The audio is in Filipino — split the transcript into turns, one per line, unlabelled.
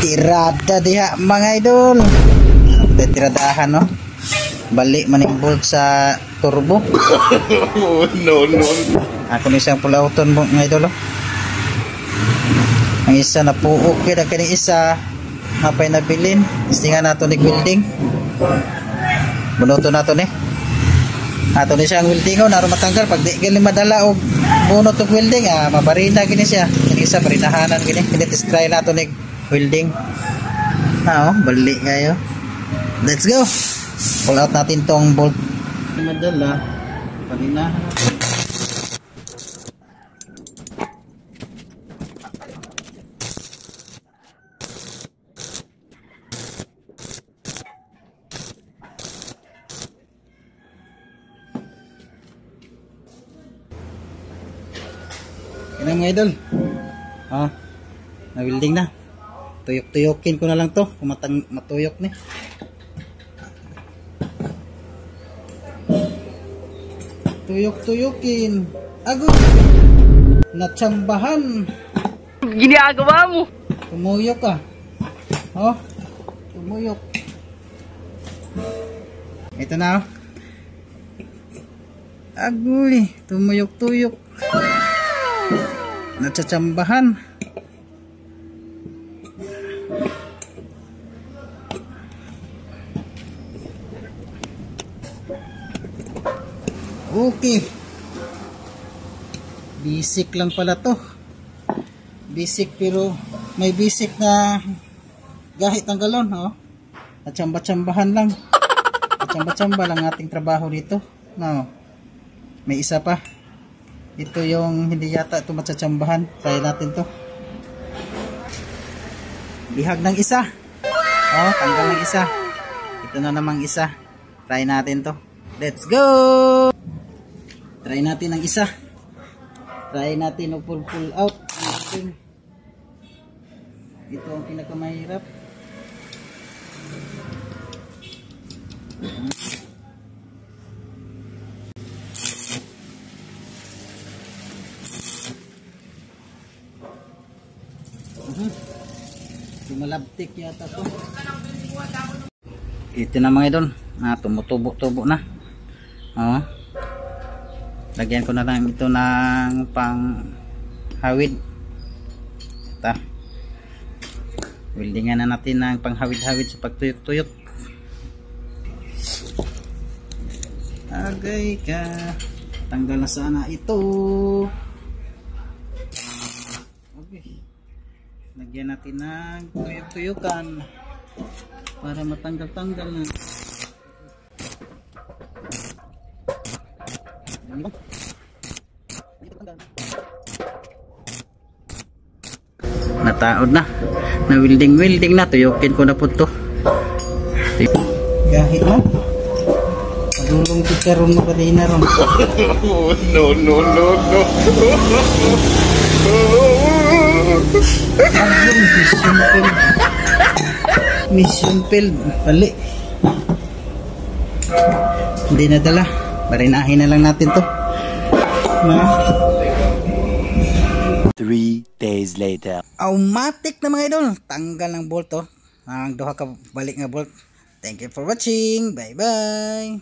Tirada diha mga idol. Tiradahan no. Balik maning bolt sa turbo.
No.
Ako ni siyang pulauton mo mga idol. Ang isa na puok kaya kani isa napay nabilin. Istingan nato ni welding. Bunuto nato ni. Ato ni siyang welding naron matanggal pag di gali madala og bunot og welding mabarina gini siya. Kani isa barinahanan gini. Kini test try nato ni welding. Balik kayo. Let's go. Pull out natin tong bolt. Madala. Barinahan. Yan mga idol. Na-welding na. Tuyok-tuyokin ko na lang to. Kung matuyok ni. Tuyok-tuyokin. Agad. Natsambahan.
Ginagawa mo.
Tumuyok ka. Tumuyok. Ito na. Agoy. Tumuyok-tuyok. Natsatsambahan. Okay. Basic lang pala to. Basic pero may basic na gahit ang galon. At tsamba-tsambahan lang. At tsamba-tsamba lang ating trabaho dito. May isa pa. Ito yung hindi yata ito matsatsambahan. Try natin to. Bihag ng isa. Tanggal ng isa. Ito na namang isa. Try natin to. Let's go! Try natin ang isa. Try natin pull out. Ito ang pinakamahirap. Tumalabtik yata to. Ito na mga idol. Tumutubo-tubo na. Lagyan ko na lang ito ng pang hawid. Weldingan na natin ng pang hawid-hawid sa pagtuyok-tuyok. Agay ka. Tanggal na sana ito. Okay. Lagyan natin ng tuyok-tuyukan para matanggal-tanggal na. Nataod na. Na welding na. Tuyokin ko na po to. Gahit mo. Padulong tikaron mo kanina ron.
No.
Mission failed. Bali. Hindi nadala. Barinahin na lang natin to.
3 days later.
Automatic na mga idol. Tanggal ng bolt to. Ang duha ka balik nga bolt. Thank you for watching. Bye bye.